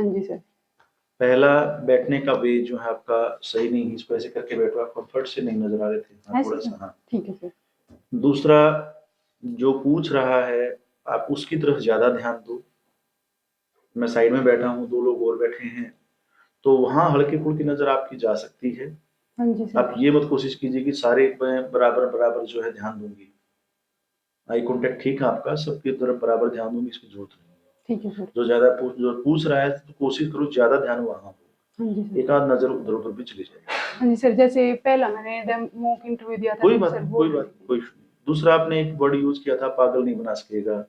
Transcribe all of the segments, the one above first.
जी sir. पहला, बैठने का वे जो है आपका सही नहीं, इसको ऐसे करके बैठो, आप कंफर्ट से नहीं नजर आ रहे थे। हाँ, थोड़ा सा। हाँ, ठीक है सर। दूसरा, जो पूछ रहा है आप उसकी तरफ ज्यादा ध्यान दो। मैं साइड में बैठा हूँ, 2 लोग और बैठे हैं, तो वहां हल्की फुल्की नजर आपकी जा सकती है। हाँ जी सर। आप ये मत कोशिश कीजिए कि सारे बराबर बराबर जो है ध्यान दूंगी। आई कांटेक्ट ठीक है आपका, सबकी तरफ बराबर ध्यान दूंगी, इसकी जरूरत नहीं है। ठीक है सर। जो पूछ रहा है तो कोशिश करो ज्यादा ध्यान वहां हो, हाँ जी सर। एक आध नजर उधर उधर भी चली जाएगी। हाँ जी सर, जैसे पहला मैंने मॉक इंटरव्यू दिया था कोई तो बात सर नहीं, वो कोई बात नहीं, कोई इशू नहीं। दूसरा, आपने एक वर्ड यूज किया था, पागल नहीं बना सकेगा।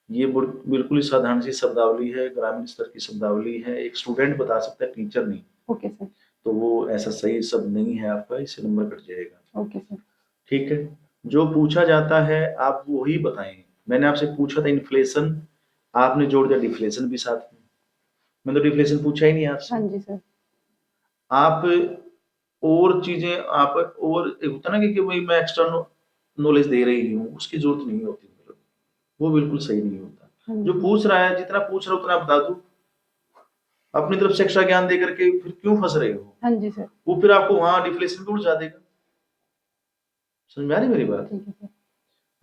ये बिल्कुल ही साधारण सी शब्दावली है, ग्रामीण स्तर की शब्दावली है, एक स्टूडेंट बता सकता है, टीचर नहीं। Okay sir. तो वो ऐसा सही शब्द नहीं है आपका, इससे नंबर कट जाएगा। Okay sir. ठीक है, जो पूछा जाता है आप वही बताएं। मैंने आपसे पूछा था इन्फ्लेशन, आपने जोड़ दिया डिफ्लेशन भी साथ में। मैंने तो डिफ्लेशन पूछा ही नहीं आपसे। हाँ जी सर। आप और चीजें, आप और एक होता ना कि भाई मैं एक्स्ट्रा नॉलेज दे रही हूँ, उसकी जरूरत नहीं होती, मतलब वो बिल्कुल सही नहीं होता। हाँ जो जी। पूछ रहा है, जितना पूछ रहा है उतना बता दो। अपनी तरफ से एक्स्ट्रा ज्ञान दे करके फिर क्यों फंस रहे हो? हाँ जी सर। वो फिर आपको वहां डिफ्लेशन पे उलझा देगा। समझ में आ रही मेरी बात? ठीक है सर।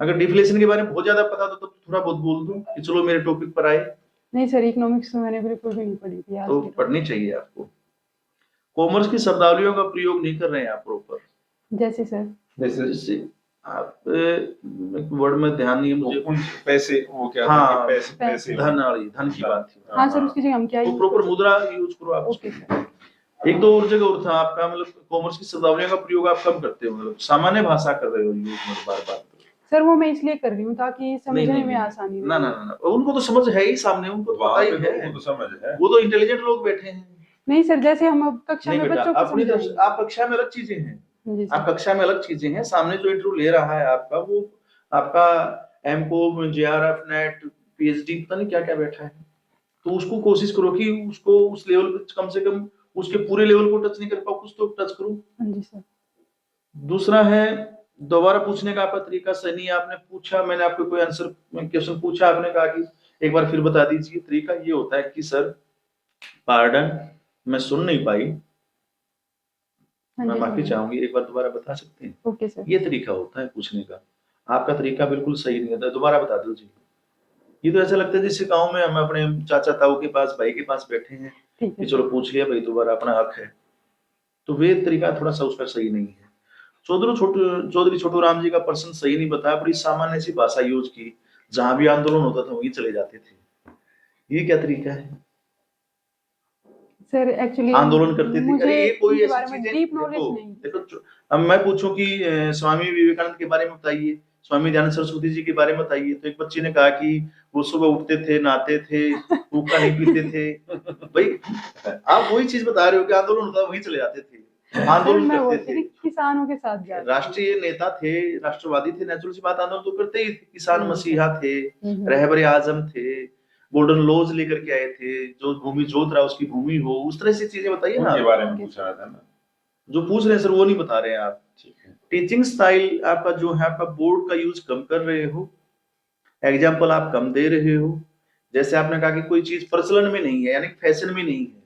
अगर डिफ्लेशन के बारे में बहुत ज्यादा पता तो थोड़ा बहुत बोल दूं कि चलो मेरे टॉपिक पर आए। नहीं सर, इकोनॉमिक्स तो मैंने बिल्कुल भी नहीं पढ़ी थी आज तो की। पढ़नी चाहिए आपको। कॉमर्स की शब्दावलियों का प्रयोग नहीं कर रहे हैं आप प्रॉपर। जैसे सर? जैसे आप एक वर्ड में ध्यान नहीं है मुझे। पैसे, वो क्या था हाँ, कि पैसे धन वाली, धन की बात थी। हाँ सर, उसकी जगह हम क्या तो यूज प्रॉपर कर मुद्रा यूज करो आप। Okay sir. एक दो और जगह और था आपका, मतलब कॉमर्स की शब्दावलियों का प्रयोग आप कम करते हो, मतलब सामान्य भाषा कर रहे हो यूज, मतलब बार बार। सर वो मैं इसलिए कर रही हूँ ताकि समझने में आसानी ना ना ना, उनको तो समझ है ही, सामने उनको पता ही है, उनको तो समझ है। वो तो इंटेलिजेंट लोग बैठे हैं। नहीं सर, जैसे हम अब कक्षा नहीं में बेटा, बच्चों को अपनी तरफ से समझाएंगे। आप कक्षा में अलग चीजें हैं, जी आप सर। कक्षा में अलग चीजें हैं, सामने जो इंटरव्यू ले रहा है आपका, वो आपका एमकॉम, जेआरएफ, नेट, पीएचडी, पता नहीं क्या क्या बैठा है। तो उसको कोशिश करो कि उसको उस लेवल पे कम से कम उसके पूरे लेवल को टच नहीं कर पाओ, कुछ तो टच करो। हाँ जी सर। दूसरा है, दोबारा पूछने का आपका तरीका सही नहीं है। आपने पूछा, मैंने आपको कोई आंसर क्वेश्चन पूछा, आपने कहा कि एक बार फिर बता दीजिए। तरीका ये होता है कि सर पार्डन, मैं सुन नहीं पाई, मैं माफी चाहूंगी, एक बार दोबारा बता सकते हैं? Okay sir. ये तरीका होता है पूछने का। आपका तरीका बिल्कुल सही नहीं होता, दोबारा बता दीजिए। ये तो ऐसा लगता है जैसे गांव में हम अपने चाचा ताऊ के पास, भाई के पास बैठे हैं कि चलो पूछ लिया भाई, दोबारा, अपना हक है। तो वे तरीका थोड़ा सा उसका सही नहीं है। चौधरी छोटू राम जी का प्रश्न सही नहीं बताया, बड़ी सामान्य सी भाषा यूज की, जहां भी आंदोलन होता था वहीं चले जाते थे। ये क्या तरीका है? सर एक्चुअली आंदोलन करते थे, अरे ये कोई ऐसी चीजें डीप नॉलेज नहीं। देखो, अब मैं पूछूं कि स्वामी विवेकानंद के बारे में बताइए, स्वामी दयानंद सरस्वती जी के बारे में बताइए, तो एक बच्चे ने कहा कि वो सुबह उठते थे, नहाते थे, हुक्का नहीं पीते थे। भाई आप वही चीज बता रहे हो कि आंदोलन होता वहीं चले जाते थे, आंदोलन करते थे, किसानों के साथ जाते, राष्ट्रीय नेता थे, राष्ट्रवादी थे, नेचुरल सी बात, आंदोलन तो करते ही थे, किसान मसीहा थे, हम्म। रहबरे आजम थे, गोल्डन लॉज लेकर के आए थे, जो भूमि जोत रहा उसकी भूमि हो, उस तरह से चीजें बताइए ना। उनके बारे में पूछ रहा था ना, जो पूछ रहे हैं सर वो नहीं बता रहे हैं आप। टीचिंग स्टाइल आपका जो है, आपका बोर्ड का यूज कम कर रहे हो, एग्जाम्पल आप कम दे रहे हो। जैसे आपने कहा कि कोई चीज प्रचलन में नहीं है, यानी फैशन में नहीं है।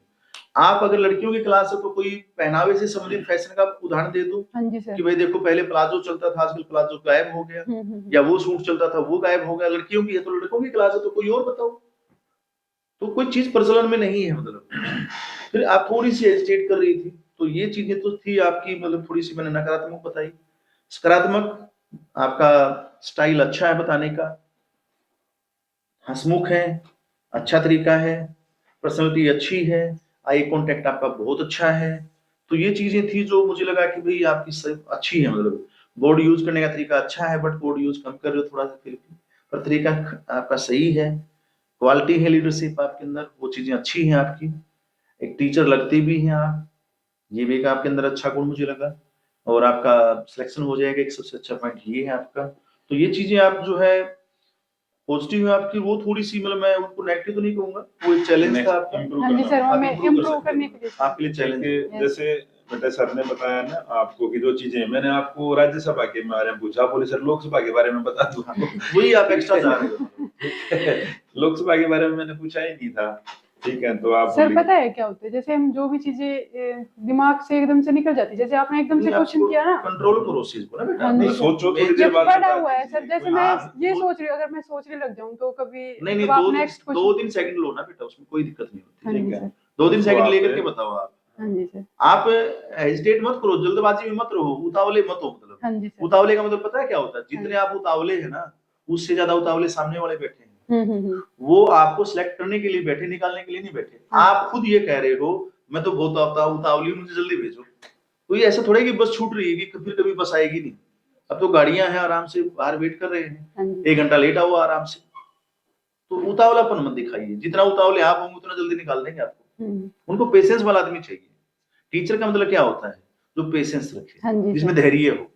आप अगर लड़कियों की क्लास है तो कोई पहनावे से संबंधित फैशन का उदाहरण दे दो। हाँ जी सर। कि भाई देखो, पहले प्लाजो चलता था, आजकल प्लाजो गायब हो गया, या वो सूट चलता था वो गायब हो गया। लड़कियों की है तो लड़कों की क्लास है तो कोई और बताओ। तो कोई चीज प्रचलन में नहीं है, मतलब फिर आप थोड़ी सी हेजिटेट कर रही थी, तो ये चीजें तो थी आपकी, मतलब थोड़ी सी मैंने नकारात्मक बताई। सकारात्मक, आपका स्टाइल अच्छा है बताने का, हंसमुख है, अच्छा तरीका है, पर्सनैलिटी अच्छी है, आई कांटेक्ट आपका बहुत अच्छा है। तो ये चीजें थी जो मुझे लगा कि भाई आपकी अच्छी है, मतलब बोर्ड यूज करने का तरीका अच्छा है, बट बोर्ड यूज कम कर रहे हो थोड़ा सा, फिर पर तरीका आपका सही है, क्वालिटी है लीडरशिप आपके अंदर, वो चीजें अच्छी हैं आपकी, एक टीचर लगते भी हैं आप, ये भी एक आपके अंदर अच्छा गुण मुझे लगा। और आपका सिलेक्शन हो जाएगा, एक सबसे अच्छा पॉइंट ये है आपका। तो ये चीजें आप जो है पॉजिटिव है आपकी, वो थोड़ी सी, मतलब मैं उनको नेगेटिव तो नहीं कहूंगा, वो एक चैलेंज था आपका। हाँ जी सर, मैं इम्प्रूव करने के लिए आपके लिए चैलेंज। जैसे बेटा सर ने बताया ना आपको कि जो चीजें मैंने आपको राज्यसभा के बारे में पूछा, बोले सर लोकसभा के बारे में बता दो। वही आप एक्स्ट्रा जा रहे हो। लोकसभा के बारे में मैंने पूछा ही नहीं था, ठीक है, तो आप सर बोलिए। पता है क्या होता है, जैसे हम जो भी चीजें दिमाग से एकदम से निकल जाती है, जैसे आपने एकदम से क्वेश्चन किया ना, कंट्रोल करो उस चीज को ना बेटा। हाँ जी नहीं, सर। सोचो थोड़ी ये देर बाद पड़ा बता हुआ है दीजिए। सर, जैसे कोई मैं बात ये दो- सोच रही हूँ, अगर मैं सोचने लग जाऊँ तो कभी नहीं नहीं, जब आप नेक्स्ट दो क्वेश्चन। दिन सेकंड लो ना बेटा, उसमें कोई दिक्कत नहीं होती। हाँ जी ठीक है। सर। 2 दिन उसको सेकंड आप- लेकर के बताओ आप। हाँ जी सर। आप हेजिटेट मत करो, जल्दबाजी में मत रहो, उतावले मत हो। मतलब हाँ जी सर। उतावले का मतलब पता है क्या होता है? जितने आप उतावले हैं ना, उससे ज्यादा उतावले सामने वाले बैठे हैं। वो आपको सिलेक्ट करने के लिए बैठे, निकालने के लिए नहीं बैठे। हाँ। आप खुद ये कह रहे हो मैं तो बहुत उतावली हूँ, मुझे जल्दी भेजो। तो ये ऐसा थोड़ा है कि बस छूट रही है कि फिर कभी बस आएगी नहीं। अब तो गाड़ियां हैं, आराम से बाहर वेट कर रहे हैं, हाँ जी। 1 घंटा लेट आओ आराम से। तो उतावलापन मत दिखाइए, जितना उतावले आप होंगे उतना जल्दी निकाल देंगे आपको। उनको पेशेंस वाला आदमी चाहिए। टीचर का मतलब क्या होता है? जो पेशेंस रखे, हाँ जी जिसमें सर। धैर्य हो,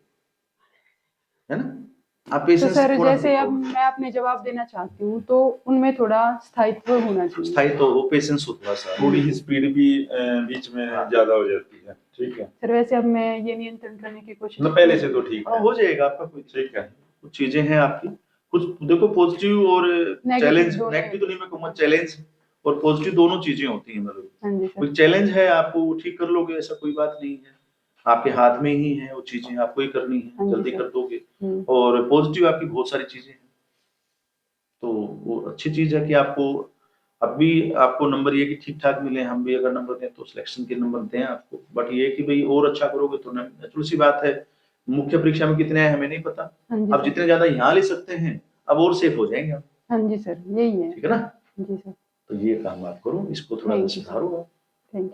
है ना? आप तो पेशेंस सर थोड़ा जैसे अब दिखाओ। मैं अपने जवाब देना चाहती हूँ तो उनमें थोड़ा स्थायित्व होना चाहिए। स्थायित्व हो, पेशेंस हो थोड़ा सा। थोड़ी ही स्पीड भी बीच में हाँ। ज्यादा हो जाती है। ठीक है, सर वैसे अब मैं ये नियंत्रण करने की कोशिश मतलब पहले से तो ठीक हाँ, है। हो जाएगा आपका। कोई ठीक है। कुछ चीजें हैं आपकी, कुछ देखो पॉजिटिव और नेगेटिव चैलेंज। दोनों नेगेटिव तो नहीं मैं कहूँगा, चैलेंज और पॉजिटिव दोनों चीजें होती हैं। मतलब हाँ जी सर। कोई चैलेंज है, आपको ठीक कर लोगे, ऐसा कोई बात नहीं है। आपके हाथ में ही है वो चीजें, आपको ही करनी है, हाँ जी जल्दी सर। कर दोगे। और पॉजिटिव आपकी बहुत सारी चीजें हैं, तो वो अच्छी चीज है कि आपको अभी आपको नंबर ये कि ठीक ठाक मिले। हम भी अगर नंबर दें तो सिलेक्शन के नंबर दें आपको, बट ये कि भाई और अच्छा करोगे तो नेचुरल सी बात है। मुख्य परीक्षा में कितने आए हमें नहीं पता, हाँ जी अब सर। जितने ज्यादा यहाँ ले सकते हैं अब और सेफ हो जाएंगे हम। हाँ जी सर, यही है। ठीक है ना? जी सर। तो ये काम आप करो, इसको थोड़ा सा थैंक यू सर। सुधारो। Thank you.